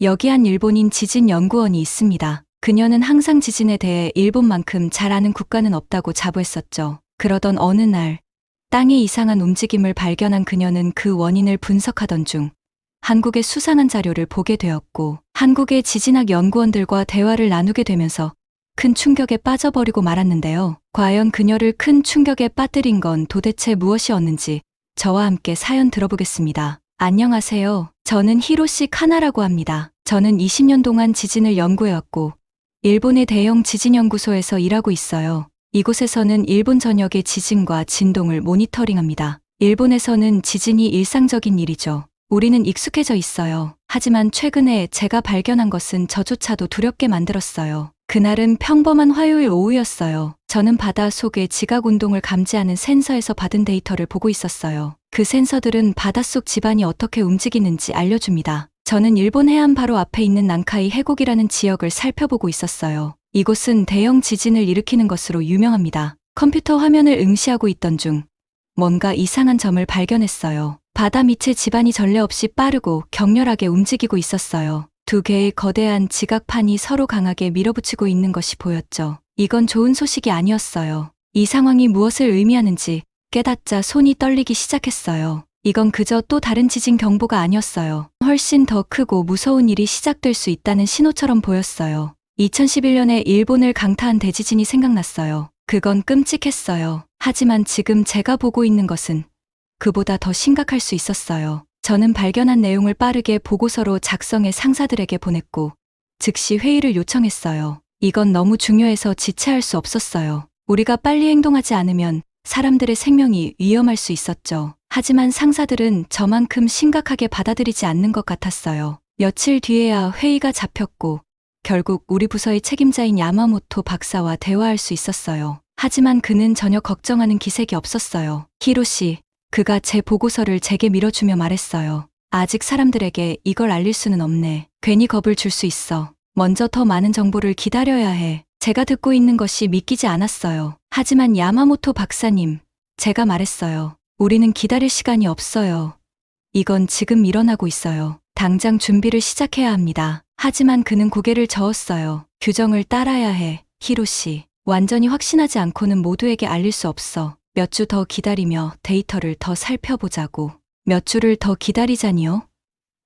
여기 한 일본인 지진 연구원이 있습니다. 그녀는 항상 지진에 대해 일본만큼 잘 아는 국가는 없다고 자부했었죠. 그러던 어느 날 땅의 이상한 움직임을 발견한 그녀는 그 원인을 분석하던 중 한국의 수상한 자료를 보게 되었고 한국의 지진학 연구원들과 대화를 나누게 되면서 큰 충격에 빠져버리고 말았는데요. 과연 그녀를 큰 충격에 빠뜨린 건 도대체 무엇이었는지 저와 함께 사연 들어보겠습니다. 안녕하세요. 저는 히로시 카나라고 합니다. 저는 20년 동안 지진을 연구해왔고 일본의 대형 지진연구소에서 일하고 있어요. 이곳에서는 일본 전역의 지진과 진동을 모니터링합니다. 일본에서는 지진이 일상적인 일이죠. 우리는 익숙해져 있어요. 하지만 최근에 제가 발견한 것은 저조차도 두렵게 만들었어요. 그날은 평범한 화요일 오후였어요. 저는 바다 속의 지각 운동을 감지하는 센서에서 받은 데이터를 보고 있었어요. 그 센서들은 바닷속 지반이 어떻게 움직이는지 알려줍니다. 저는 일본 해안 바로 앞에 있는 난카이 해곡이라는 지역을 살펴보고 있었어요. 이곳은 대형 지진을 일으키는 것으로 유명합니다. 컴퓨터 화면을 응시하고 있던 중 뭔가 이상한 점을 발견했어요. 바다 밑의 지반이 전례 없이 빠르고 격렬하게 움직이고 있었어요. 두 개의 거대한 지각판이 서로 강하게 밀어붙이고 있는 것이 보였죠. 이건 좋은 소식이 아니었어요. 이 상황이 무엇을 의미하는지 깨닫자 손이 떨리기 시작했어요. 이건 그저 또 다른 지진 경보가 아니었어요. 훨씬 더 크고 무서운 일이 시작될 수 있다는 신호처럼 보였어요. 2011년에 일본을 강타한 대지진이 생각났어요. 그건 끔찍했어요. 하지만 지금 제가 보고 있는 것은 그보다 더 심각할 수 있었어요. 저는 발견한 내용을 빠르게 보고서로 작성해 상사들에게 보냈고 즉시 회의를 요청했어요. 이건 너무 중요해서 지체할 수 없었어요. 우리가 빨리 행동하지 않으면 사람들의 생명이 위험할 수 있었죠. 하지만 상사들은 저만큼 심각하게 받아들이지 않는 것 같았어요. 며칠 뒤에야 회의가 잡혔고 결국 우리 부서의 책임자인 야마모토 박사와 대화할 수 있었어요. 하지만 그는 전혀 걱정하는 기색이 없었어요. 히로시, 그가 제 보고서를 제게 밀어주며 말했어요. 아직 사람들에게 이걸 알릴 수는 없네. 괜히 겁을 줄 수 있어. 먼저 더 많은 정보를 기다려야 해. 제가 듣고 있는 것이 믿기지 않았어요. 하지만 야마모토 박사님, 제가 말했어요. 우리는 기다릴 시간이 없어요. 이건 지금 일어나고 있어요. 당장 준비를 시작해야 합니다. 하지만 그는 고개를 저었어요. 규정을 따라야 해, 히로시. 완전히 확신하지 않고는 모두에게 알릴 수 없어. 몇 주 더 기다리며 데이터를 더 살펴보자고. 몇 주를 더 기다리자니요?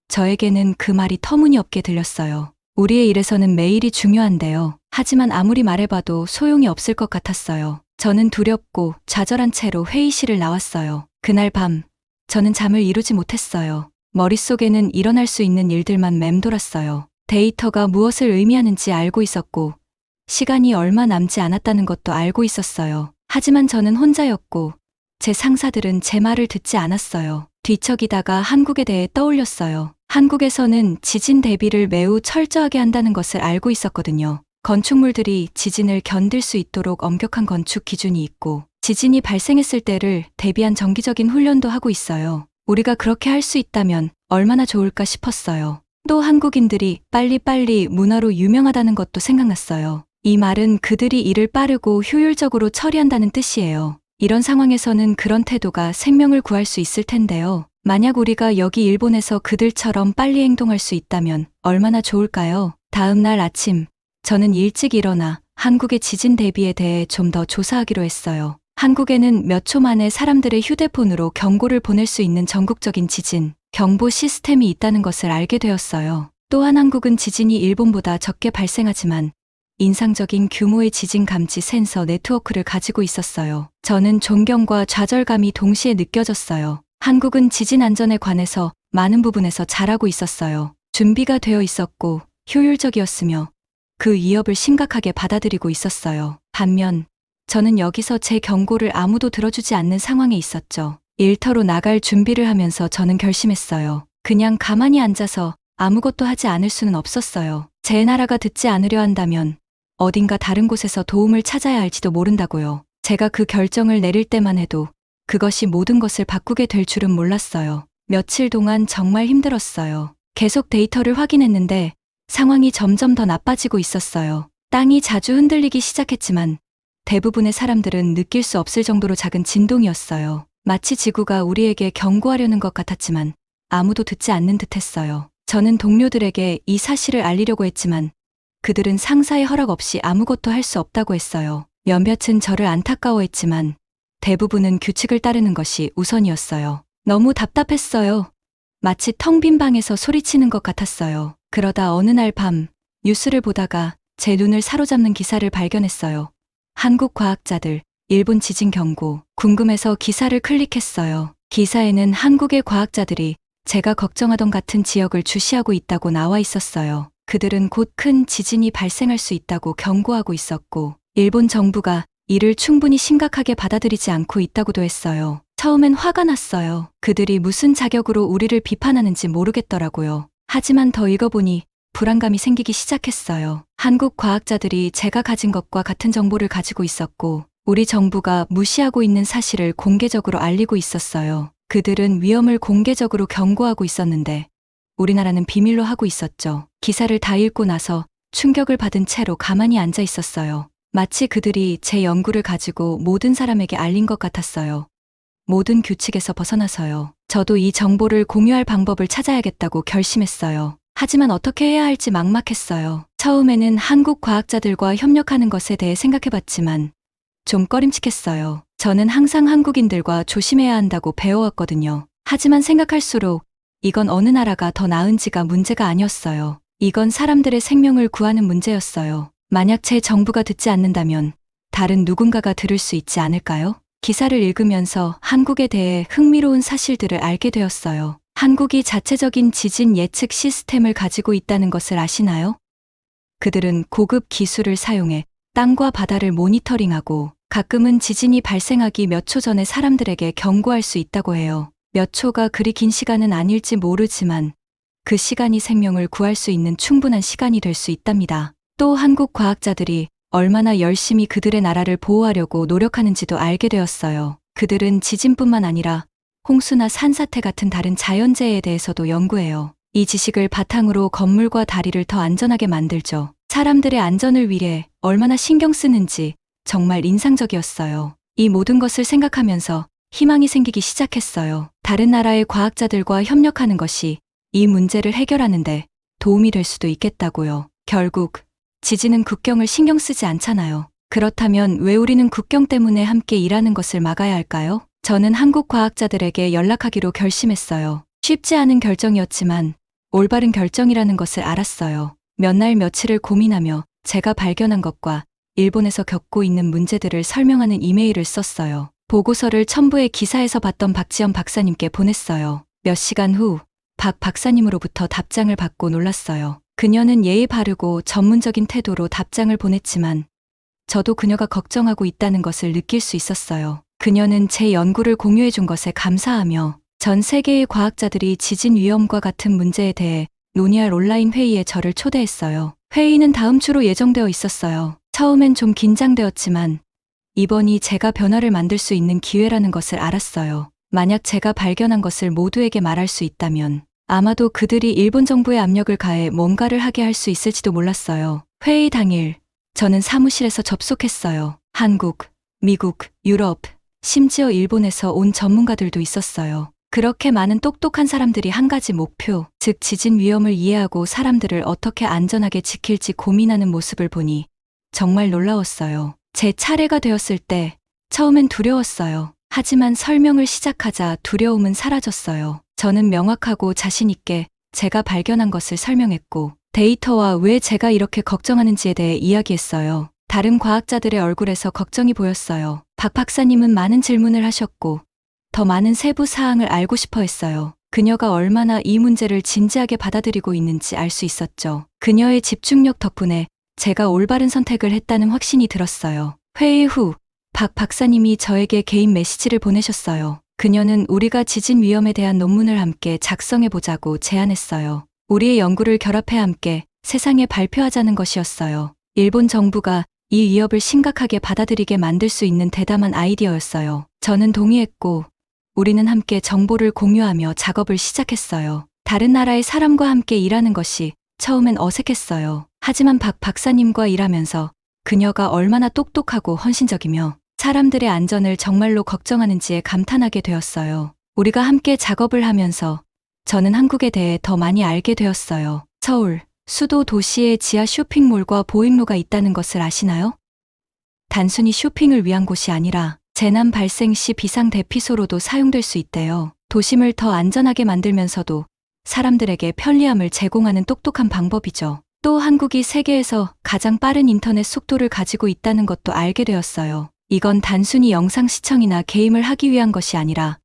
저에게는 그 말이 터무니없게 들렸어요. 우리의 일에서는 매일이 중요한데요. 하지만 아무리 말해봐도 소용이 없을 것 같았어요. 저는 두렵고 좌절한 채로 회의실을 나왔어요. 그날 밤, 저는 잠을 이루지 못했어요. 머릿속에는 일어날 수 있는 일들만 맴돌았어요. 데이터가 무엇을 의미하는지 알고 있었고, 시간이 얼마 남지 않았다는 것도 알고 있었어요. 하지만 저는 혼자였고, 제 상사들은 제 말을 듣지 않았어요. 뒤척이다가 한국에 대해 떠올렸어요. 한국에서는 지진 대비를 매우 철저하게 한다는 것을 알고 있었거든요. 건축물들이 지진을 견딜 수 있도록 엄격한 건축 기준이 있고, 지진이 발생했을 때를 대비한 정기적인 훈련도 하고 있어요. 우리가 그렇게 할 수 있다면 얼마나 좋을까 싶었어요. 또 한국인들이 빨리빨리 문화로 유명하다는 것도 생각났어요. 이 말은 그들이 일을 빠르고 효율적으로 처리한다는 뜻이에요. 이런 상황에서는 그런 태도가 생명을 구할 수 있을 텐데요. 만약 우리가 여기 일본에서 그들처럼 빨리 행동할 수 있다면 얼마나 좋을까요? 다음 날 아침, 저는 일찍 일어나 한국의 지진 대비에 대해 좀 더 조사하기로 했어요. 한국에는 몇 초 만에 사람들의 휴대폰으로 경고를 보낼 수 있는 전국적인 지진 경보 시스템이 있다는 것을 알게 되었어요. 또한 한국은 지진이 일본보다 적게 발생하지만 인상적인 규모의 지진 감지 센서 네트워크를 가지고 있었어요. 저는 존경과 좌절감이 동시에 느껴졌어요. 한국은 지진 안전에 관해서 많은 부분에서 잘하고 있었어요. 준비가 되어 있었고 효율적이었으며 그 위협을 심각하게 받아들이고 있었어요. 반면 저는 여기서 제 경고를 아무도 들어주지 않는 상황에 있었죠. 일터로 나갈 준비를 하면서 저는 결심했어요. 그냥 가만히 앉아서 아무것도 하지 않을 수는 없었어요. 제 나라가 듣지 않으려 한다면 어딘가 다른 곳에서 도움을 찾아야 할지도 모른다고요. 제가 그 결정을 내릴 때만 해도 그것이 모든 것을 바꾸게 될 줄은 몰랐어요. 며칠 동안 정말 힘들었어요. 계속 데이터를 확인했는데 상황이 점점 더 나빠지고 있었어요. 땅이 자주 흔들리기 시작했지만 대부분의 사람들은 느낄 수 없을 정도로 작은 진동이었어요. 마치 지구가 우리에게 경고하려는 것 같았지만 아무도 듣지 않는 듯했어요. 저는 동료들에게 이 사실을 알리려고 했지만 그들은 상사의 허락 없이 아무것도 할 수 없다고 했어요. 몇몇은 저를 안타까워했지만 대부분은 규칙을 따르는 것이 우선이었어요. 너무 답답했어요. 마치 텅 빈 방에서 소리치는 것 같았어요. 그러다 어느 날 밤 뉴스를 보다가 제 눈을 사로잡는 기사를 발견했어요. 한국 과학자들, 일본 지진 경고. 궁금해서 기사를 클릭했어요. 기사에는 한국의 과학자들이 제가 걱정하던 같은 지역을 주시하고 있다고 나와 있었어요. 그들은 곧 큰 지진이 발생할 수 있다고 경고하고 있었고, 일본 정부가 이를 충분히 심각하게 받아들이지 않고 있다고도 했어요. 처음엔 화가 났어요. 그들이 무슨 자격으로 우리를 비판하는지 모르겠더라고요. 하지만 더 읽어보니 불안감이 생기기 시작했어요. 한국 과학자들이 제가 가진 것과 같은 정보를 가지고 있었고, 우리 정부가 무시하고 있는 사실을 공개적으로 알리고 있었어요. 그들은 위험을 공개적으로 경고하고 있었는데 우리나라는 비밀로 하고 있었죠. 기사를 다 읽고 나서 충격을 받은 채로 가만히 앉아 있었어요. 마치 그들이 제 연구를 가지고 모든 사람에게 알린 것 같았어요. 모든 규칙에서 벗어나서요. 저도 이 정보를 공유할 방법을 찾아야겠다고 결심했어요. 하지만 어떻게 해야 할지 막막했어요. 처음에는 한국 과학자들과 협력하는 것에 대해 생각해봤지만 좀 꺼림칙했어요. 저는 항상 한국인들과 조심해야 한다고 배워왔거든요. 하지만 생각할수록 이건 어느 나라가 더 나은지가 문제가 아니었어요. 이건 사람들의 생명을 구하는 문제였어요. 만약 제 정부가 듣지 않는다면 다른 누군가가 들을 수 있지 않을까요? 기사를 읽으면서 한국에 대해 흥미로운 사실들을 알게 되었어요. 한국이 자체적인 지진 예측 시스템을 가지고 있다는 것을 아시나요? 그들은 고급 기술을 사용해 땅과 바다를 모니터링하고 가끔은 지진이 발생하기 몇 초 전에 사람들에게 경고할 수 있다고 해요. 몇 초가 그리 긴 시간은 아닐지 모르지만 그 시간이 생명을 구할 수 있는 충분한 시간이 될 수 있답니다. 또 한국 과학자들이 얼마나 열심히 그들의 나라를 보호하려고 노력하는지도 알게 되었어요. 그들은 지진뿐만 아니라 홍수나 산사태 같은 다른 자연재해에 대해서도 연구해요. 이 지식을 바탕으로 건물과 다리를 더 안전하게 만들죠. 사람들의 안전을 위해 얼마나 신경 쓰는지 정말 인상적이었어요. 이 모든 것을 생각하면서 희망이 생기기 시작했어요. 다른 나라의 과학자들과 협력하는 것이 이 문제를 해결하는데 도움이 될 수도 있겠다고요. 결국 지진은 국경을 신경 쓰지 않잖아요. 그렇다면 왜 우리는 국경 때문에 함께 일하는 것을 막아야 할까요? 저는 한국 과학자들에게 연락하기로 결심했어요. 쉽지 않은 결정이었지만 올바른 결정이라는 것을 알았어요. 몇 날 며칠을 고민하며 제가 발견한 것과 일본에서 겪고 있는 문제들을 설명하는 이메일을 썼어요. 보고서를 첨부해 기사에서 봤던 박지연 박사님께 보냈어요. 몇 시간 후 박 박사님으로부터 답장을 받고 놀랐어요. 그녀는 예의 바르고 전문적인 태도로 답장을 보냈지만 저도 그녀가 걱정하고 있다는 것을 느낄 수 있었어요. 그녀는 제 연구를 공유해 준 것에 감사하며 전 세계의 과학자들이 지진 위험과 같은 문제에 대해 논의할 온라인 회의에 저를 초대했어요. 회의는 다음 주로 예정되어 있었어요. 처음엔 좀 긴장되었지만 이번이 제가 변화를 만들 수 있는 기회라는 것을 알았어요. 만약 제가 발견한 것을 모두에게 말할 수 있다면 아마도 그들이 일본 정부에 압력을 가해 뭔가를 하게 할 수 있을지도 몰랐어요. 회의 당일 저는 사무실에서 접속했어요. 한국, 미국, 유럽, 심지어 일본에서 온 전문가들도 있었어요. 그렇게 많은 똑똑한 사람들이 한 가지 목표, 즉 지진 위험을 이해하고 사람들을 어떻게 안전하게 지킬지 고민하는 모습을 보니 정말 놀라웠어요. 제 차례가 되었을 때 처음엔 두려웠어요. 하지만 설명을 시작하자 두려움은 사라졌어요. 저는 명확하고 자신 있게 제가 발견한 것을 설명했고 데이터와 왜 제가 이렇게 걱정하는지에 대해 이야기했어요. 다른 과학자들의 얼굴에서 걱정이 보였어요. 박 박사님은 많은 질문을 하셨고 더 많은 세부 사항을 알고 싶어 했어요. 그녀가 얼마나 이 문제를 진지하게 받아들이고 있는지 알 수 있었죠. 그녀의 집중력 덕분에 제가 올바른 선택을 했다는 확신이 들었어요. 회의 후 박 박사님이 저에게 개인 메시지를 보내셨어요. 그녀는 우리가 지진 위험에 대한 논문을 함께 작성해보자고 제안했어요. 우리의 연구를 결합해 함께 세상에 발표하자는 것이었어요. 일본 정부가 이 위협을 심각하게 받아들이게 만들 수 있는 대담한 아이디어였어요. 저는 동의했고 우리는 함께 정보를 공유하며 작업을 시작했어요. 다른 나라의 사람과 함께 일하는 것이 처음엔 어색했어요. 하지만 박 박사님과 일하면서 그녀가 얼마나 똑똑하고 헌신적이며 사람들의 안전을 정말로 걱정하는지에 감탄하게 되었어요. 우리가 함께 작업을 하면서 저는 한국에 대해 더 많이 알게 되었어요. 서울, 수도 도시에 지하 쇼핑몰과 보행로가 있다는 것을 아시나요? 단순히 쇼핑을 위한 곳이 아니라 재난 발생 시 비상 대피소로도 사용될 수 있대요. 도심을 더 안전하게 만들면서도 사람들에게 편리함을 제공하는 똑똑한 방법이죠. 또 한국이 세계에서 가장 빠른 인터넷 속도를 가지고 있다는 것도 알게 되었어요. 이건 단순히 영상 시청이나 게임을 하기 위한 것이 아니라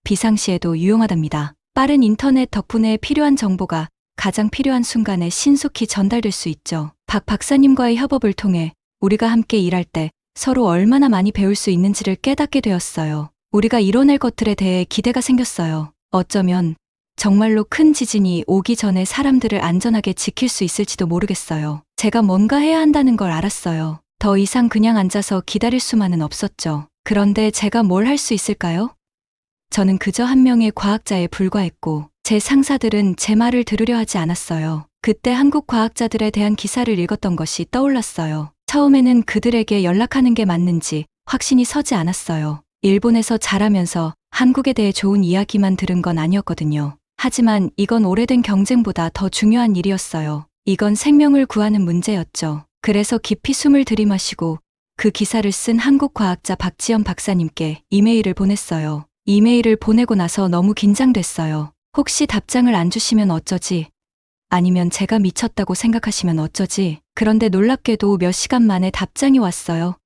비상시에도 유용하답니다. 빠른 인터넷 덕분에 필요한 정보가 가장 필요한 순간에 신속히 전달될 수 있죠. 박 박사님과의 협업을 통해 우리가 함께 일할 때 서로 얼마나 많이 배울 수 있는지를 깨닫게 되었어요. 우리가 이뤄낼 것들에 대해 기대가 생겼어요. 어쩌면 정말로 큰 지진이 오기 전에 사람들을 안전하게 지킬 수 있을지도 모르겠어요. 제가 뭔가 해야 한다는 걸 알았어요. 더 이상 그냥 앉아서 기다릴 수만은 없었죠. 그런데 제가 뭘 할 수 있을까요? 저는 그저 한 명의 과학자에 불과했고 제 상사들은 제 말을 들으려 하지 않았어요. 그때 한국 과학자들에 대한 기사를 읽었던 것이 떠올랐어요. 처음에는 그들에게 연락하는 게 맞는지 확신이 서지 않았어요. 일본에서 자라면서 한국에 대해 좋은 이야기만 들은 건 아니었거든요. 하지만 이건 오래된 경쟁보다 더 중요한 일이었어요. 이건 생명을 구하는 문제였죠. 그래서 깊이 숨을 들이마시고 그 기사를 쓴 한국 과학자 박지연 박사님께 이메일을 보냈어요. 이메일을 보내고 나서 너무 긴장됐어요. 혹시 답장을 안 주시면 어쩌지? 아니면 제가 미쳤다고 생각하시면 어쩌지? 그런데 놀랍게도 몇 시간 만에 답장이 왔어요.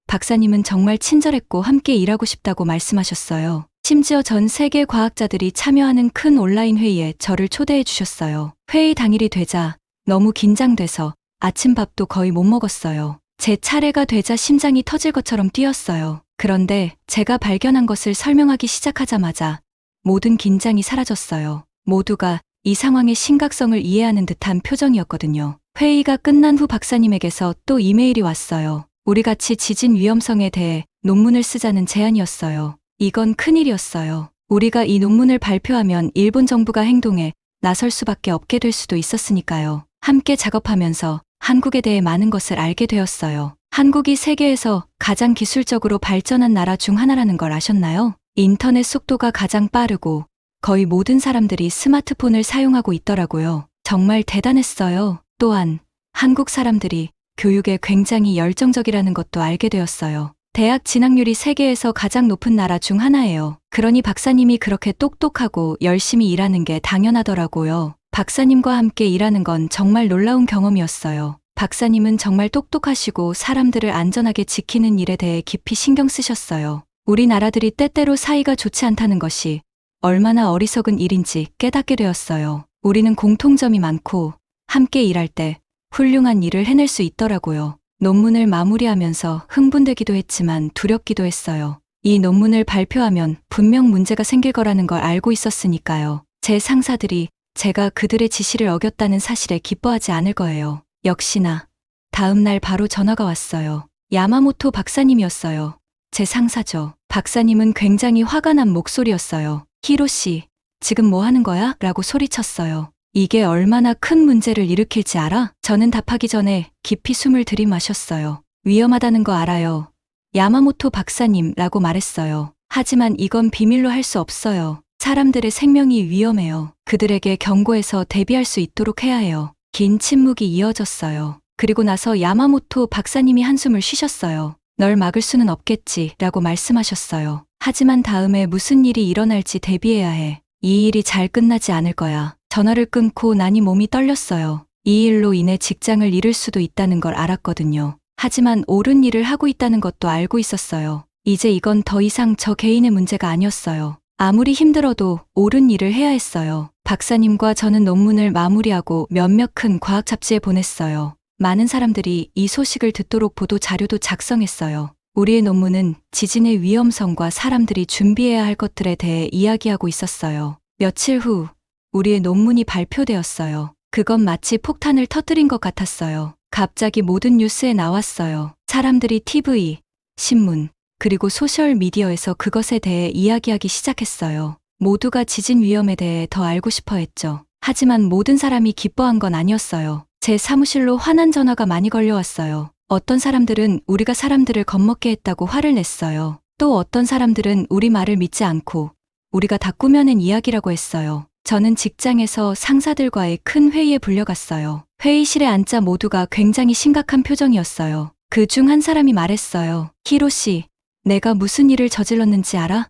박사님은 정말 친절했고 함께 일하고 싶다고 말씀하셨어요. 심지어 전 세계 과학자들이 참여하는 큰 온라인 회의에 저를 초대해 주셨어요. 회의 당일이 되자 너무 긴장돼서 아침밥도 거의 못 먹었어요. 제 차례가 되자 심장이 터질 것처럼 뛰었어요. 그런데 제가 발견한 것을 설명하기 시작하자마자 모든 긴장이 사라졌어요. 모두가 이 상황의 심각성을 이해하는 듯한 표정이었거든요. 회의가 끝난 후 박사님에게서 또 이메일이 왔어요. 우리 같이 지진 위험성에 대해 논문을 쓰자는 제안이었어요. 이건 큰일이었어요. 우리가 이 논문을 발표하면 일본 정부가 행동에 나설 수밖에 없게 될 수도 있었으니까요. 함께 작업하면서 한국에 대해 많은 것을 알게 되었어요. 한국이 세계에서 가장 기술적으로 발전한 나라 중 하나라는 걸 아셨나요? 인터넷 속도가 가장 빠르고 거의 모든 사람들이 스마트폰을 사용하고 있더라고요. 정말 대단했어요. 또한 한국 사람들이 교육에 굉장히 열정적이라는 것도 알게 되었어요. 대학 진학률이 세계에서 가장 높은 나라 중 하나예요. 그러니 박사님이 그렇게 똑똑하고 열심히 일하는 게 당연하더라고요. 박사님과 함께 일하는 건 정말 놀라운 경험이었어요. 박사님은 정말 똑똑하시고 사람들을 안전하게 지키는 일에 대해 깊이 신경 쓰셨어요. 우리나라들이 때때로 사이가 좋지 않다는 것이 얼마나 어리석은 일인지 깨닫게 되었어요. 우리는 공통점이 많고 함께 일할 때 훌륭한 일을 해낼 수 있더라고요. 논문을 마무리하면서 흥분되기도 했지만 두렵기도 했어요. 이 논문을 발표하면 분명 문제가 생길 거라는 걸 알고 있었으니까요. 제 상사들이 제가 그들의 지시를 어겼다는 사실에 기뻐하지 않을 거예요. 역시나 다음 날 바로 전화가 왔어요. 야마모토 박사님이었어요. 제 상사죠. 박사님은 굉장히 화가 난 목소리였어요. 히로씨, 지금 뭐 하는 거야? 라고 소리쳤어요. 이게 얼마나 큰 문제를 일으킬지 알아? 저는 답하기 전에 깊이 숨을 들이마셨어요. 위험하다는 거 알아요. 야마모토 박사님라고 말했어요. 하지만 이건 비밀로 할 수 없어요. 사람들의 생명이 위험해요. 그들에게 경고해서 대비할 수 있도록 해야 해요. 긴 침묵이 이어졌어요. 그리고 나서 야마모토 박사님이 한숨을 쉬셨어요. 널 막을 수는 없겠지 라고 말씀하셨어요. 하지만 다음에 무슨 일이 일어날지 대비해야 해. 이 일이 잘 끝나지 않을 거야. 전화를 끊고 나니 몸이 떨렸어요. 이 일로 인해 직장을 잃을 수도 있다는 걸 알았거든요. 하지만 옳은 일을 하고 있다는 것도 알고 있었어요. 이제 이건 더 이상 저 개인의 문제가 아니었어요. 아무리 힘들어도 옳은 일을 해야 했어요. 박사님과 저는 논문을 마무리하고 몇몇 큰 과학 잡지에 보냈어요. 많은 사람들이 이 소식을 듣도록 보도 자료도 작성했어요. 우리의 논문은 지진의 위험성과 사람들이 준비해야 할 것들에 대해 이야기하고 있었어요. 며칠 후 우리의 논문이 발표되었어요. 그건 마치 폭탄을 터뜨린 것 같았어요. 갑자기 모든 뉴스에 나왔어요. 사람들이 TV, 신문, 그리고 소셜미디어에서 그것에 대해 이야기하기 시작했어요. 모두가 지진 위험에 대해 더 알고 싶어 했죠. 하지만 모든 사람이 기뻐한 건 아니었어요. 제 사무실로 화난 전화가 많이 걸려왔어요. 어떤 사람들은 우리가 사람들을 겁먹게 했다고 화를 냈어요. 또 어떤 사람들은 우리 말을 믿지 않고 우리가 다 꾸며낸 이야기라고 했어요. 저는 직장에서 상사들과의 큰 회의에 불려갔어요. 회의실에 앉자 모두가 굉장히 심각한 표정이었어요. 그 중 한 사람이 말했어요. 히로 씨, 내가 무슨 일을 저질렀는지 알아?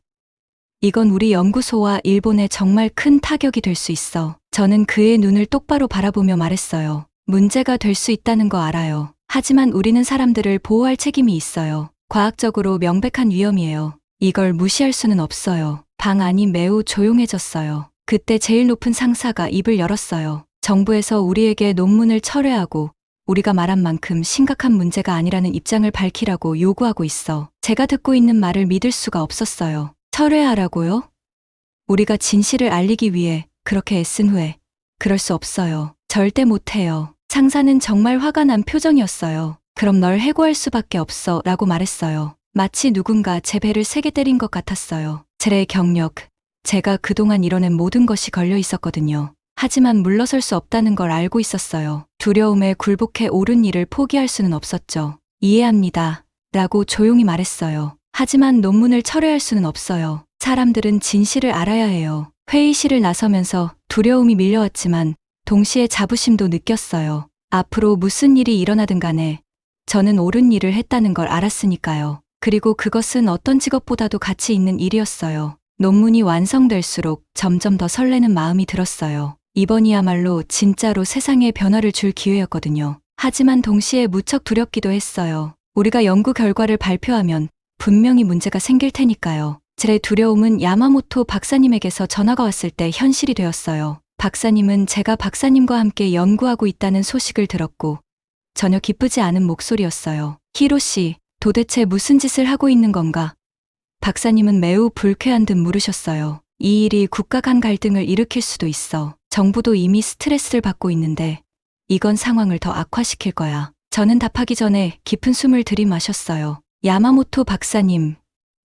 이건 우리 연구소와 일본에 정말 큰 타격이 될 수 있어. 저는 그의 눈을 똑바로 바라보며 말했어요. 문제가 될 수 있다는 거 알아요. 하지만 우리는 사람들을 보호할 책임이 있어요. 과학적으로 명백한 위험이에요. 이걸 무시할 수는 없어요. 방 안이 매우 조용해졌어요. 그때 제일 높은 상사가 입을 열었어요. 정부에서 우리에게 논문을 철회하고 우리가 말한 만큼 심각한 문제가 아니라는 입장을 밝히라고 요구하고 있어. 제가 듣고 있는 말을 믿을 수가 없었어요. 철회하라고요? 우리가 진실을 알리기 위해 그렇게 애쓴 후에 그럴 수 없어요. 절대 못해요. 상사는 정말 화가 난 표정이었어요. 그럼 널 해고할 수밖에 없어 라고 말했어요. 마치 누군가 제 배를 세게 때린 것 같았어요. 제 경력, 제가 그동안 이뤄낸 모든 것이 걸려 있었거든요. 하지만 물러설 수 없다는 걸 알고 있었어요. 두려움에 굴복해 옳은 일을 포기할 수는 없었죠. 이해합니다. 라고 조용히 말했어요. 하지만 논문을 철회할 수는 없어요. 사람들은 진실을 알아야 해요. 회의실을 나서면서 두려움이 밀려왔지만 동시에 자부심도 느꼈어요. 앞으로 무슨 일이 일어나든 간에 저는 옳은 일을 했다는 걸 알았으니까요. 그리고 그것은 어떤 직업보다도 가치 있는 일이었어요. 논문이 완성될수록 점점 더 설레는 마음이 들었어요. 이번이야말로 진짜로 세상에 변화를 줄 기회였거든요. 하지만 동시에 무척 두렵기도 했어요. 우리가 연구 결과를 발표하면 분명히 문제가 생길 테니까요. 제 두려움은 야마모토 박사님에게서 전화가 왔을 때 현실이 되었어요. 박사님은 제가 박사님과 함께 연구하고 있다는 소식을 들었고 전혀 기쁘지 않은 목소리였어요. 히로 씨, 도대체 무슨 짓을 하고 있는 건가? 박사님은 매우 불쾌한 듯 물으셨어요. 이 일이 국가 간 갈등을 일으킬 수도 있어. 정부도 이미 스트레스를 받고 있는데 이건 상황을 더 악화시킬 거야. 저는 답하기 전에 깊은 숨을 들이마셨어요. 야마모토 박사님,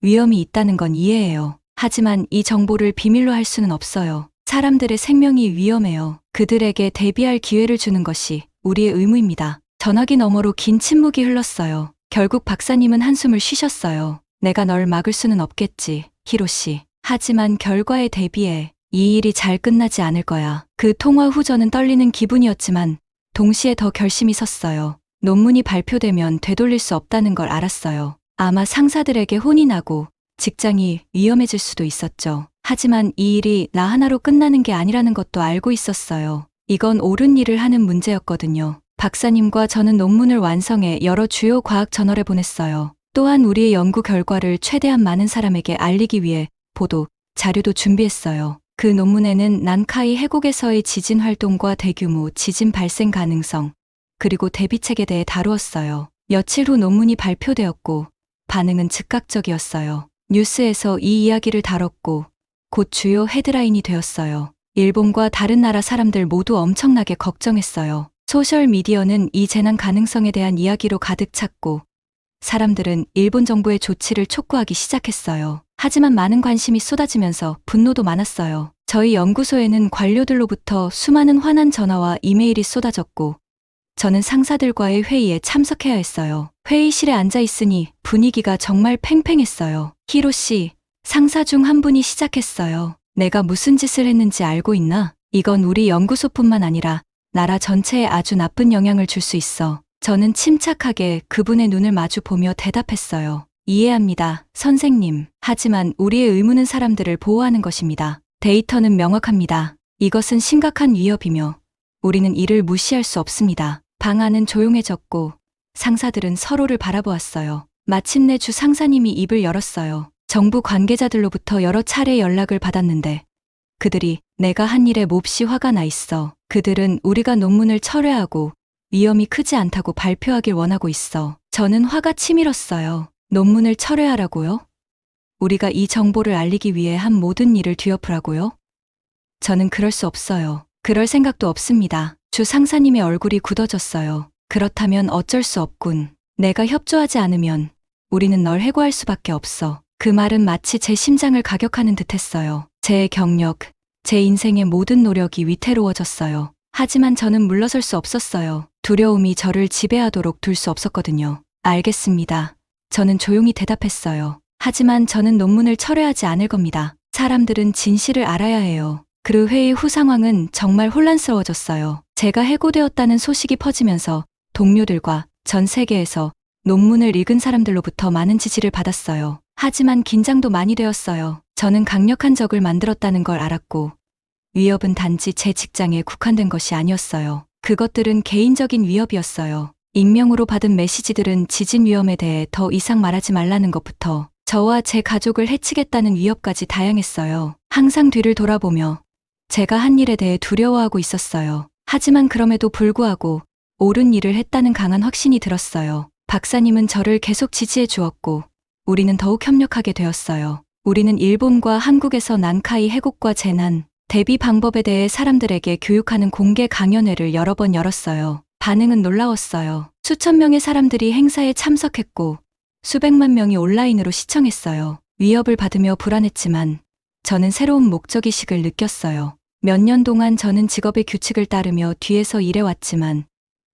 위험이 있다는 건 이해해요. 하지만 이 정보를 비밀로 할 수는 없어요. 사람들의 생명이 위험해요. 그들에게 대비할 기회를 주는 것이 우리의 의무입니다. 전화기 너머로 긴 침묵이 흘렀어요. 결국 박사님은 한숨을 쉬셨어요. 내가 널 막을 수는 없겠지, 히로씨. 하지만 결과에 대비해 이 일이 잘 끝나지 않을 거야. 그 통화 후 저는 떨리는 기분이었지만 동시에 더 결심이 섰어요. 논문이 발표되면 되돌릴 수 없다는 걸 알았어요. 아마 상사들에게 혼이 나고 직장이 위험해질 수도 있었죠. 하지만 이 일이 나 하나로 끝나는 게 아니라는 것도 알고 있었어요. 이건 옳은 일을 하는 문제였거든요. 박사님과 저는 논문을 완성해 여러 주요 과학 저널에 보냈어요. 또한 우리의 연구 결과를 최대한 많은 사람에게 알리기 위해 보도, 자료도 준비했어요. 그 논문에는 난카이 해곡에서의 지진 활동과 대규모 지진 발생 가능성, 그리고 대비책에 대해 다루었어요. 며칠 후 논문이 발표되었고 반응은 즉각적이었어요. 뉴스에서 이 이야기를 다뤘고 곧 주요 헤드라인이 되었어요. 일본과 다른 나라 사람들 모두 엄청나게 걱정했어요. 소셜미디어는 이 재난 가능성에 대한 이야기로 가득 찼고 사람들은 일본 정부의 조치를 촉구하기 시작했어요. 하지만 많은 관심이 쏟아지면서 분노도 많았어요. 저희 연구소에는 관료들로부터 수많은 화난 전화와 이메일이 쏟아졌고 저는 상사들과의 회의에 참석해야 했어요. 회의실에 앉아 있으니 분위기가 정말 팽팽했어요. 히로 씨, 상사 중 한 분이 시작했어요. 내가 무슨 짓을 했는지 알고 있나? 이건 우리 연구소뿐만 아니라 나라 전체에 아주 나쁜 영향을 줄 수 있어. 저는 침착하게 그분의 눈을 마주 보며 대답했어요. 이해합니다, 선생님. 하지만 우리의 의무는 사람들을 보호하는 것입니다. 데이터는 명확합니다. 이것은 심각한 위협이며 우리는 이를 무시할 수 없습니다. 방 안은 조용해졌고 상사들은 서로를 바라보았어요. 마침내 주 상사님이 입을 열었어요. 정부 관계자들로부터 여러 차례 연락을 받았는데 그들이 내가 한 일에 몹시 화가 나 있어. 그들은 우리가 논문을 철회하고 위험이 크지 않다고 발표하길 원하고 있어. 저는 화가 치밀었어요. 논문을 철회하라고요? 우리가 이 정보를 알리기 위해 한 모든 일을 뒤엎으라고요? 저는 그럴 수 없어요. 그럴 생각도 없습니다. 주 상사님의 얼굴이 굳어졌어요. 그렇다면 어쩔 수 없군. 내가 협조하지 않으면 우리는 널 해고할 수밖에 없어. 그 말은 마치 제 심장을 가격하는 듯했어요. 제 경력, 제 인생의 모든 노력이 위태로워졌어요. 하지만 저는 물러설 수 없었어요. 두려움이 저를 지배하도록 둘 수 없었거든요. 알겠습니다. 저는 조용히 대답했어요. 하지만 저는 논문을 철회하지 않을 겁니다. 사람들은 진실을 알아야 해요. 그 회의 후 상황은 정말 혼란스러워졌어요. 제가 해고되었다는 소식이 퍼지면서 동료들과 전 세계에서 논문을 읽은 사람들로부터 많은 지지를 받았어요. 하지만 긴장도 많이 되었어요. 저는 강력한 적을 만들었다는 걸 알았고, 위협은 단지 제 직장에 국한된 것이 아니었어요. 그것들은 개인적인 위협이었어요. 익명으로 받은 메시지들은 지진 위험에 대해 더 이상 말하지 말라는 것부터 저와 제 가족을 해치겠다는 위협까지 다양했어요. 항상 뒤를 돌아보며 제가 한 일에 대해 두려워하고 있었어요. 하지만 그럼에도 불구하고 옳은 일을 했다는 강한 확신이 들었어요. 박사님은 저를 계속 지지해 주었고, 우리는 더욱 협력하게 되었어요. 우리는 일본과 한국에서 난카이 해곡과 재난, 대비 방법에 대해 사람들에게 교육하는 공개 강연회를 여러 번 열었어요. 반응은 놀라웠어요. 수천 명의 사람들이 행사에 참석했고 수백만 명이 온라인으로 시청했어요. 위협을 받으며 불안했지만 저는 새로운 목적의식을 느꼈어요. 몇 년 동안 저는 직업의 규칙을 따르며 뒤에서 일해왔지만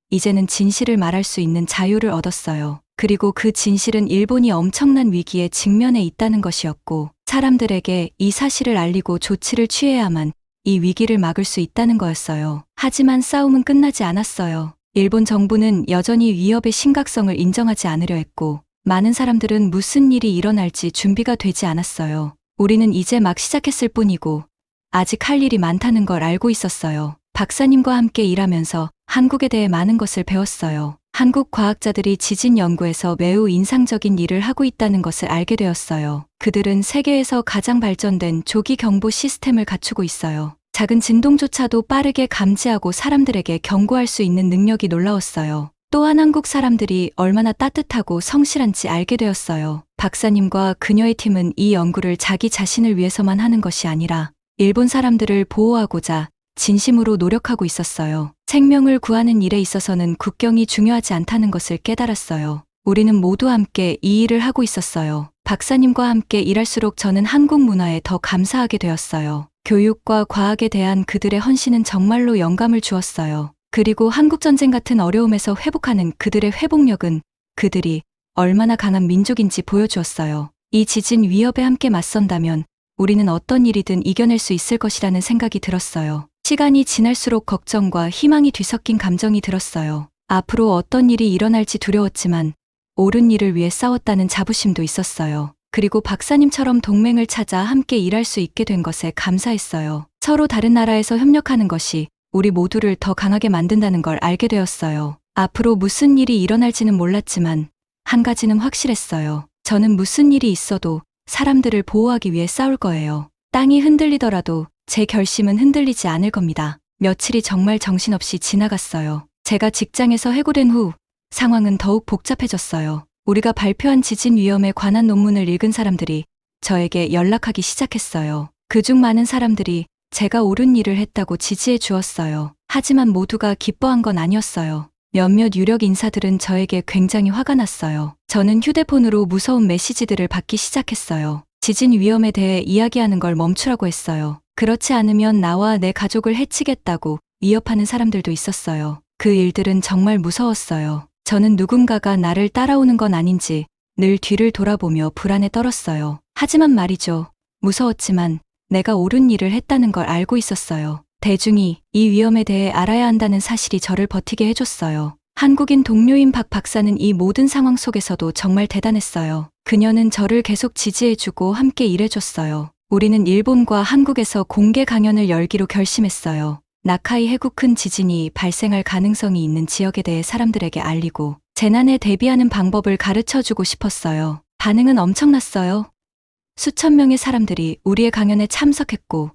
이제는 진실을 말할 수 있는 자유를 얻었어요. 그리고 그 진실은 일본이 엄청난 위기에 직면해 있다는 것이었고, 사람들에게 이 사실을 알리고 조치를 취해야만 이 위기를 막을 수 있다는 거였어요. 하지만 싸움은 끝나지 않았어요. 일본 정부는 여전히 위협의 심각성을 인정하지 않으려 했고, 많은 사람들은 무슨 일이 일어날지 준비가 되지 않았어요. 우리는 이제 막 시작했을 뿐이고, 아직 할 일이 많다는 걸 알고 있었어요. 박사님과 함께 일하면서 한국에 대해 많은 것을 배웠어요. 한국 과학자들이 지진 연구에서 매우 인상적인 일을 하고 있다는 것을 알게 되었어요. 그들은 세계에서 가장 발전된 조기 경보 시스템을 갖추고 있어요. 작은 진동조차도 빠르게 감지하고 사람들에게 경고할 수 있는 능력이 놀라웠어요. 또한 한국 사람들이 얼마나 따뜻하고 성실한지 알게 되었어요. 박사님과 그녀의 팀은 이 연구를 자기 자신을 위해서만 하는 것이 아니라 일본 사람들을 보호하고자 진심으로 노력하고 있었어요. 생명을 구하는 일에 있어서는 국경이 중요하지 않다는 것을 깨달았어요. 우리는 모두 함께 이 일을 하고 있었어요. 박사님과 함께 일할수록 저는 한국 문화에 더 감사하게 되었어요. 교육과 과학에 대한 그들의 헌신은 정말로 영감을 주었어요. 그리고 한국전쟁 같은 어려움에서 회복하는 그들의 회복력은 그들이 얼마나 강한 민족인지 보여주었어요. 이 지진 위협에 함께 맞선다면 우리는 어떤 일이든 이겨낼 수 있을 것이라는 생각이 들었어요. 시간이 지날수록 걱정과 희망이 뒤섞인 감정이 들었어요. 앞으로 어떤 일이 일어날지 두려웠지만 옳은 일을 위해 싸웠다는 자부심도 있었어요. 그리고 박사님처럼 동맹을 찾아 함께 일할 수 있게 된 것에 감사했어요. 서로 다른 나라에서 협력하는 것이 우리 모두를 더 강하게 만든다는 걸 알게 되었어요. 앞으로 무슨 일이 일어날지는 몰랐지만 한 가지는 확실했어요. 저는 무슨 일이 있어도 사람들을 보호하기 위해 싸울 거예요. 땅이 흔들리더라도 제 결심은 흔들리지 않을 겁니다. 며칠이 정말 정신없이 지나갔어요. 제가 직장에서 해고된 후 상황은 더욱 복잡해졌어요. 우리가 발표한 지진 위험에 관한 논문을 읽은 사람들이 저에게 연락하기 시작했어요. 그중 많은 사람들이 제가 옳은 일을 했다고 지지해 주었어요. 하지만 모두가 기뻐한 건 아니었어요. 몇몇 유력 인사들은 저에게 굉장히 화가 났어요. 저는 휴대폰으로 무서운 메시지들을 받기 시작했어요. 지진 위험에 대해 이야기하는 걸 멈추라고 했어요. 그렇지 않으면 나와 내 가족을 해치겠다고 위협하는 사람들도 있었어요. 그 일들은 정말 무서웠어요. 저는 누군가가 나를 따라오는 건 아닌지 늘 뒤를 돌아보며 불안에 떨었어요. 하지만 말이죠. 무서웠지만 내가 옳은 일을 했다는 걸 알고 있었어요. 대중이 이 위험에 대해 알아야 한다는 사실이 저를 버티게 해줬어요. 한국인 동료인 박 박사는 이 모든 상황 속에서도 정말 대단했어요. 그녀는 저를 계속 지지해주고 함께 일해줬어요. 우리는 일본과 한국에서 공개 강연을 열기로 결심했어요. 나카이 해구 큰 지진이 발생할 가능성이 있는 지역에 대해 사람들에게 알리고 재난에 대비하는 방법을 가르쳐주고 싶었어요. 반응은 엄청났어요. 수천 명의 사람들이 우리의 강연에 참석했고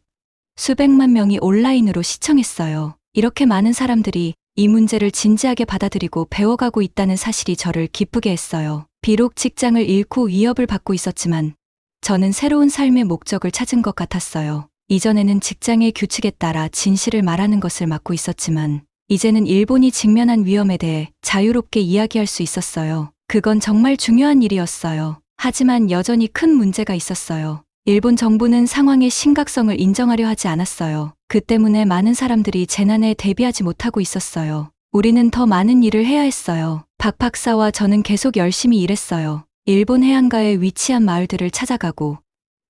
수백만 명이 온라인으로 시청했어요. 이렇게 많은 사람들이 이 문제를 진지하게 받아들이고 배워가고 있다는 사실이 저를 기쁘게 했어요. 비록 직장을 잃고 위협을 받고 있었지만 저는 새로운 삶의 목적을 찾은 것 같았어요. 이전에는 직장의 규칙에 따라 진실을 말하는 것을 맡고 있었지만 이제는 일본이 직면한 위험에 대해 자유롭게 이야기할 수 있었어요. 그건 정말 중요한 일이었어요. 하지만 여전히 큰 문제가 있었어요. 일본 정부는 상황의 심각성을 인정하려 하지 않았어요. 그 때문에 많은 사람들이 재난에 대비하지 못하고 있었어요. 우리는 더 많은 일을 해야 했어요. 박 박사와 저는 계속 열심히 일했어요. 일본 해안가에 위치한 마을들을 찾아가고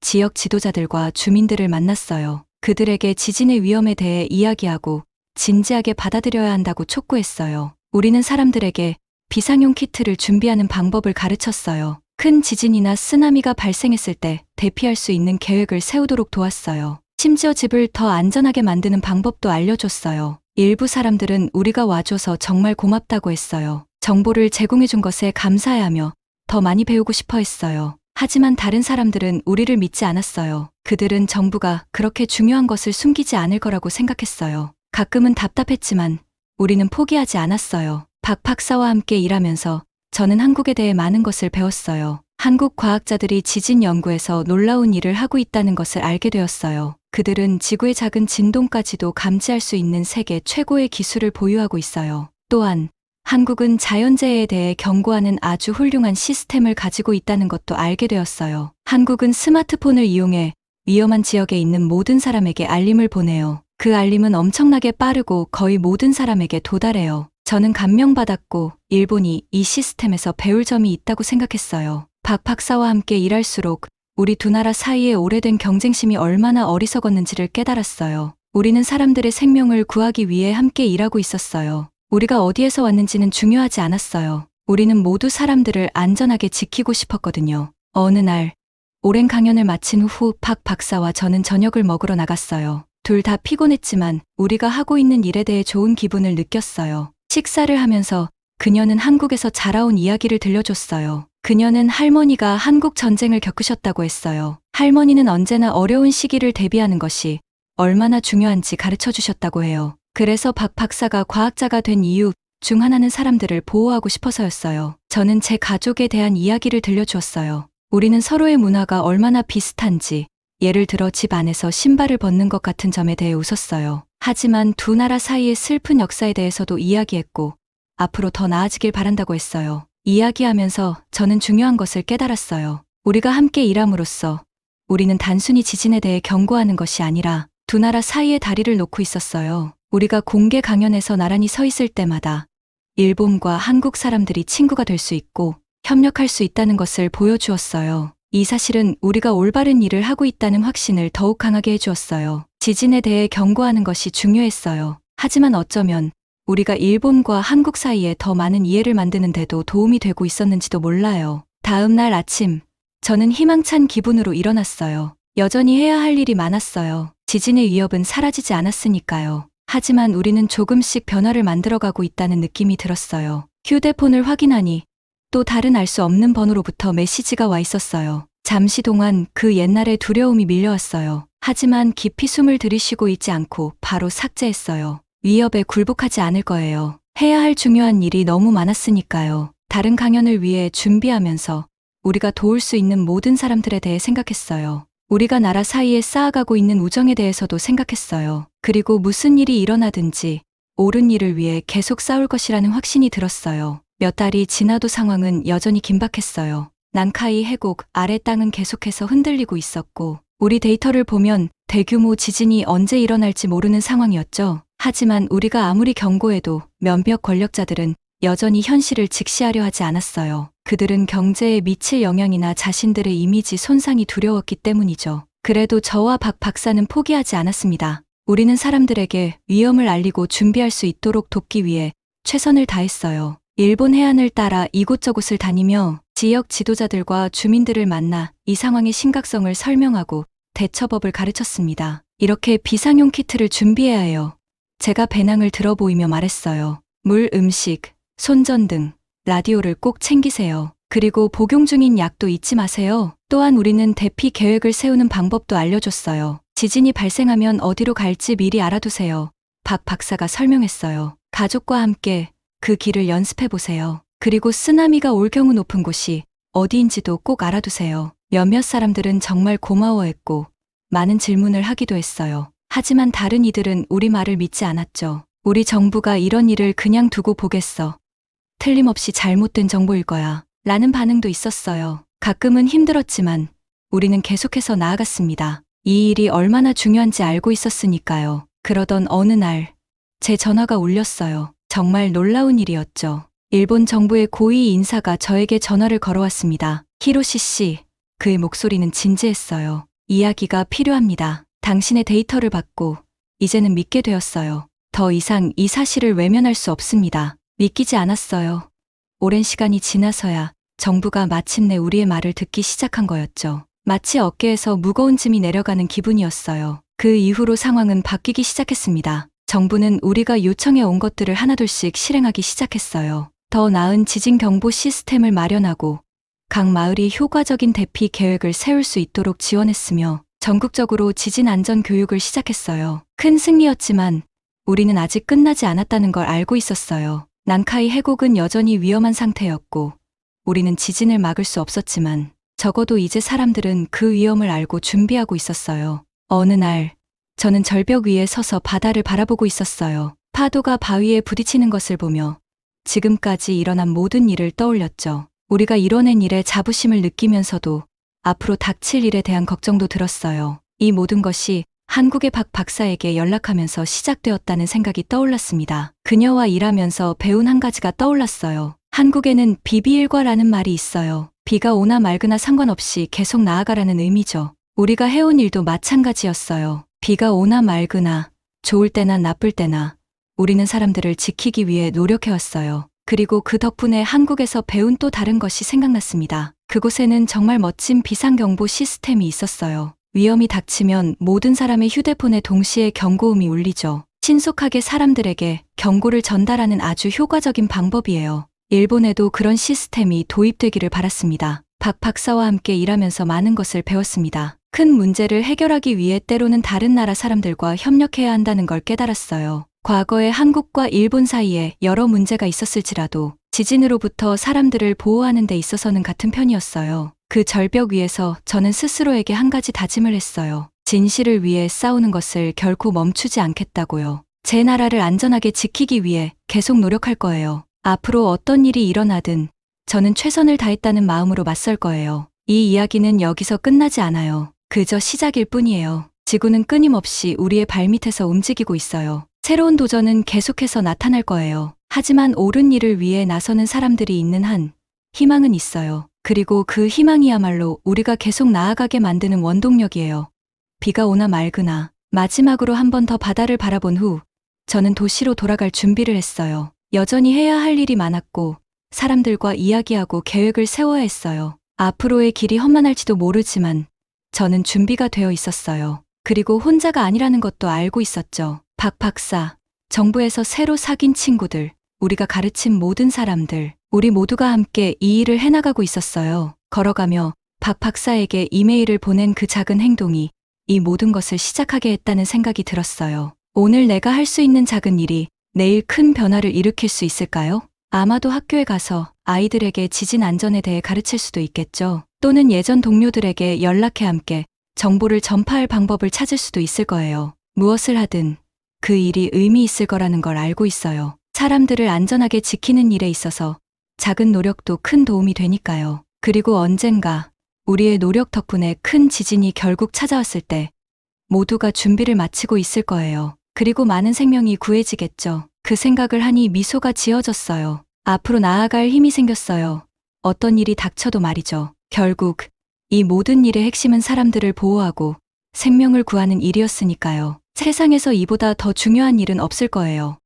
지역 지도자들과 주민들을 만났어요. 그들에게 지진의 위험에 대해 이야기하고 진지하게 받아들여야 한다고 촉구했어요. 우리는 사람들에게 비상용 키트를 준비하는 방법을 가르쳤어요. 큰 지진이나 쓰나미가 발생했을 때 대피할 수 있는 계획을 세우도록 도왔어요. 심지어 집을 더 안전하게 만드는 방법도 알려줬어요. 일부 사람들은 우리가 와줘서 정말 고맙다고 했어요. 정보를 제공해준 것에 감사해하며 더 많이 배우고 싶어 했어요. 하지만 다른 사람들은 우리를 믿지 않았어요. 그들은 정부가 그렇게 중요한 것을 숨기지 않을 거라고 생각했어요. 가끔은 답답했지만 우리는 포기하지 않았어요. 박 박사와 함께 일하면서 저는 한국에 대해 많은 것을 배웠어요. 한국 과학자들이 지진 연구에서 놀라운 일을 하고 있다는 것을 알게 되었어요. 그들은 지구의 작은 진동까지도 감지할 수 있는 세계 최고의 기술을 보유하고 있어요. 또한 한국은 자연재해에 대해 경고하는 아주 훌륭한 시스템을 가지고 있다는 것도 알게 되었어요. 한국은 스마트폰을 이용해 위험한 지역에 있는 모든 사람에게 알림을 보내요. 그 알림은 엄청나게 빠르고 거의 모든 사람에게 도달해요. 저는 감명받았고 일본이 이 시스템에서 배울 점이 있다고 생각했어요. 박 박사와 함께 일할수록 우리 두 나라 사이의 오래된 경쟁심이 얼마나 어리석었는지를 깨달았어요. 우리는 사람들의 생명을 구하기 위해 함께 일하고 있었어요. 우리가 어디에서 왔는지는 중요하지 않았어요. 우리는 모두 사람들을 안전하게 지키고 싶었거든요. 어느 날 오랜 강연을 마친 후 박 박사와 저는 저녁을 먹으러 나갔어요. 둘 다 피곤했지만 우리가 하고 있는 일에 대해 좋은 기분을 느꼈어요. 식사를 하면서 그녀는 한국에서 자라온 이야기를 들려줬어요. 그녀는 할머니가 한국 전쟁을 겪으셨다고 했어요. 할머니는 언제나 어려운 시기를 대비하는 것이 얼마나 중요한지 가르쳐 주셨다고 해요. 그래서 박 박사가 과학자가 된 이유 중 하나는 사람들을 보호하고 싶어서였어요. 저는 제 가족에 대한 이야기를 들려주었어요. 우리는 서로의 문화가 얼마나 비슷한지, 예를 들어 집 안에서 신발을 벗는 것 같은 점에 대해 웃었어요. 하지만 두 나라 사이의 슬픈 역사에 대해서도 이야기했고, 앞으로 더 나아지길 바란다고 했어요. 이야기하면서 저는 중요한 것을 깨달았어요. 우리가 함께 일함으로써 우리는 단순히 지진에 대해 경고하는 것이 아니라 두 나라 사이에 다리를 놓고 있었어요. 우리가 공개 강연에서 나란히 서 있을 때마다 일본과 한국 사람들이 친구가 될 수 있고 협력할 수 있다는 것을 보여주었어요. 이 사실은 우리가 올바른 일을 하고 있다는 확신을 더욱 강하게 해주었어요. 지진에 대해 경고하는 것이 중요했어요. 하지만 어쩌면 우리가 일본과 한국 사이에 더 많은 이해를 만드는 데도 도움이 되고 있었는지도 몰라요. 다음 날 아침, 저는 희망찬 기분으로 일어났어요. 여전히 해야 할 일이 많았어요. 지진의 위협은 사라지지 않았으니까요. 하지만 우리는 조금씩 변화를 만들어가고 있다는 느낌이 들었어요. 휴대폰을 확인하니 또 다른 알 수 없는 번호로부터 메시지가 와 있었어요. 잠시 동안 그 옛날의 두려움이 밀려왔어요. 하지만 깊이 숨을 들이쉬고 있지 않고 바로 삭제했어요. 위협에 굴복하지 않을 거예요. 해야 할 중요한 일이 너무 많았으니까요. 다른 강연을 위해 준비하면서 우리가 도울 수 있는 모든 사람들에 대해 생각했어요. 우리가 나라 사이에 쌓아가고 있는 우정에 대해서도 생각했어요. 그리고 무슨 일이 일어나든지 옳은 일을 위해 계속 싸울 것이라는 확신이 들었어요. 몇 달이 지나도 상황은 여전히 긴박했어요. 난카이 해곡 아래 땅은 계속해서 흔들리고 있었고 우리 데이터를 보면 대규모 지진이 언제 일어날지 모르는 상황이었죠. 하지만 우리가 아무리 경고해도 몇몇 권력자들은 여전히 현실을 직시하려 하지 않았어요. 그들은 경제에 미칠 영향이나 자신들의 이미지 손상이 두려웠기 때문이죠. 그래도 저와 박 박사는 포기하지 않았습니다. 우리는 사람들에게 위험을 알리고 준비할 수 있도록 돕기 위해 최선을 다했어요. 일본 해안을 따라 이곳저곳을 다니며 지역 지도자들과 주민들을 만나 이 상황의 심각성을 설명하고 대처법을 가르쳤습니다. 이렇게 비상용 키트를 준비해야 해요. 제가 배낭을 들어 보이며 말했어요. 물, 음식, 손전등, 라디오를 꼭 챙기세요. 그리고 복용 중인 약도 잊지 마세요. 또한 우리는 대피 계획을 세우는 방법도 알려줬어요. 지진이 발생하면 어디로 갈지 미리 알아두세요. 박 박사가 설명했어요. 가족과 함께 그 길을 연습해 보세요. 그리고 쓰나미가 올 경우 높은 곳이 어디인지도 꼭 알아두세요. 몇몇 사람들은 정말 고마워했고 많은 질문을 하기도 했어요. 하지만 다른 이들은 우리 말을 믿지 않았죠. 우리 정부가 이런 일을 그냥 두고 보겠어. 틀림없이 잘못된 정보일 거야. 라는 반응도 있었어요. 가끔은 힘들었지만 우리는 계속해서 나아갔습니다. 이 일이 얼마나 중요한지 알고 있었으니까요. 그러던 어느 날 제 전화가 울렸어요. 정말 놀라운 일이었죠. 일본 정부의 고위 인사가 저에게 전화를 걸어왔습니다. 히로시 씨, 그의 목소리는 진지했어요. 이야기가 필요합니다. 당신의 데이터를 받고 이제는 믿게 되었어요. 더 이상 이 사실을 외면할 수 없습니다. 믿기지 않았어요. 오랜 시간이 지나서야 정부가 마침내 우리의 말을 듣기 시작한 거였죠. 마치 어깨에서 무거운 짐이 내려가는 기분이었어요. 그 이후로 상황은 바뀌기 시작했습니다. 정부는 우리가 요청해 온 것들을 하나둘씩 실행하기 시작했어요. 더 나은 지진 경보 시스템을 마련하고 각 마을이 효과적인 대피 계획을 세울 수 있도록 지원했으며 전국적으로 지진 안전 교육을 시작했어요. 큰 승리였지만 우리는 아직 끝나지 않았다는 걸 알고 있었어요. 난카이 해곡은 여전히 위험한 상태였고 우리는 지진을 막을 수 없었지만 적어도 이제 사람들은 그 위험을 알고 준비하고 있었어요. 어느 날 저는 절벽 위에 서서 바다를 바라보고 있었어요. 파도가 바위에 부딪히는 것을 보며 지금까지 일어난 모든 일을 떠올렸죠. 우리가 이뤄낸 일에 자부심을 느끼면서도 앞으로 닥칠 일에 대한 걱정도 들었어요. 이 모든 것이 한국의 박 박사에게 연락하면서 시작되었다는 생각이 떠올랐습니다. 그녀와 일하면서 배운 한 가지가 떠올랐어요. 한국에는 비비일과라는 말이 있어요. 비가 오나 말거나 상관없이 계속 나아가라는 의미죠. 우리가 해온 일도 마찬가지였어요. 비가 오나 말거나 좋을 때나 나쁠 때나 우리는 사람들을 지키기 위해 노력해왔어요. 그리고 그 덕분에 한국에서 배운 또 다른 것이 생각났습니다. 그곳에는 정말 멋진 비상경보 시스템이 있었어요. 위험이 닥치면 모든 사람의 휴대폰에 동시에 경고음이 울리죠. 신속하게 사람들에게 경고를 전달하는 아주 효과적인 방법이에요. 일본에도 그런 시스템이 도입되기를 바랐습니다. 박 박사와 함께 일하면서 많은 것을 배웠습니다. 큰 문제를 해결하기 위해 때로는 다른 나라 사람들과 협력해야 한다는 걸 깨달았어요. 과거에 한국과 일본 사이에 여러 문제가 있었을지라도 지진으로부터 사람들을 보호하는 데 있어서는 같은 편이었어요. 그 절벽 위에서 저는 스스로에게 한 가지 다짐을 했어요. 진실을 위해 싸우는 것을 결코 멈추지 않겠다고요. 제 나라를 안전하게 지키기 위해 계속 노력할 거예요. 앞으로 어떤 일이 일어나든 저는 최선을 다했다는 마음으로 맞설 거예요. 이 이야기는 여기서 끝나지 않아요. 그저 시작일 뿐이에요. 지구는 끊임없이 우리의 발밑에서 움직이고 있어요. 새로운 도전은 계속해서 나타날 거예요. 하지만 옳은 일을 위해 나서는 사람들이 있는 한 희망은 있어요. 그리고 그 희망이야말로 우리가 계속 나아가게 만드는 원동력이에요. 비가 오나 말거나 마지막으로 한 번 더 바다를 바라본 후 저는 도시로 돌아갈 준비를 했어요. 여전히 해야 할 일이 많았고 사람들과 이야기하고 계획을 세워야 했어요. 앞으로의 길이 험난할지도 모르지만 저는 준비가 되어 있었어요. 그리고 혼자가 아니라는 것도 알고 있었죠. 박 박사, 정부에서 새로 사귄 친구들, 우리가 가르친 모든 사람들, 우리 모두가 함께 이 일을 해나가고 있었어요. 걸어가며 박 박사에게 이메일을 보낸 그 작은 행동이 이 모든 것을 시작하게 했다는 생각이 들었어요. 오늘 내가 할 수 있는 작은 일이 내일 큰 변화를 일으킬 수 있을까요? 아마도 학교에 가서 아이들에게 지진 안전에 대해 가르칠 수도 있겠죠. 또는 예전 동료들에게 연락해 함께 정보를 전파할 방법을 찾을 수도 있을 거예요. 무엇을 하든 그 일이 의미 있을 거라는 걸 알고 있어요. 사람들을 안전하게 지키는 일에 있어서 작은 노력도 큰 도움이 되니까요. 그리고 언젠가 우리의 노력 덕분에 큰 지진이 결국 찾아왔을 때 모두가 준비를 마치고 있을 거예요. 그리고 많은 생명이 구해지겠죠. 그 생각을 하니 미소가 지어졌어요. 앞으로 나아갈 힘이 생겼어요. 어떤 일이 닥쳐도 말이죠. 결국 이 모든 일의 핵심은 사람들을 보호하고 생명을 구하는 일이었으니까요. 세상에서 이보다 더 중요한 일은 없을 거예요.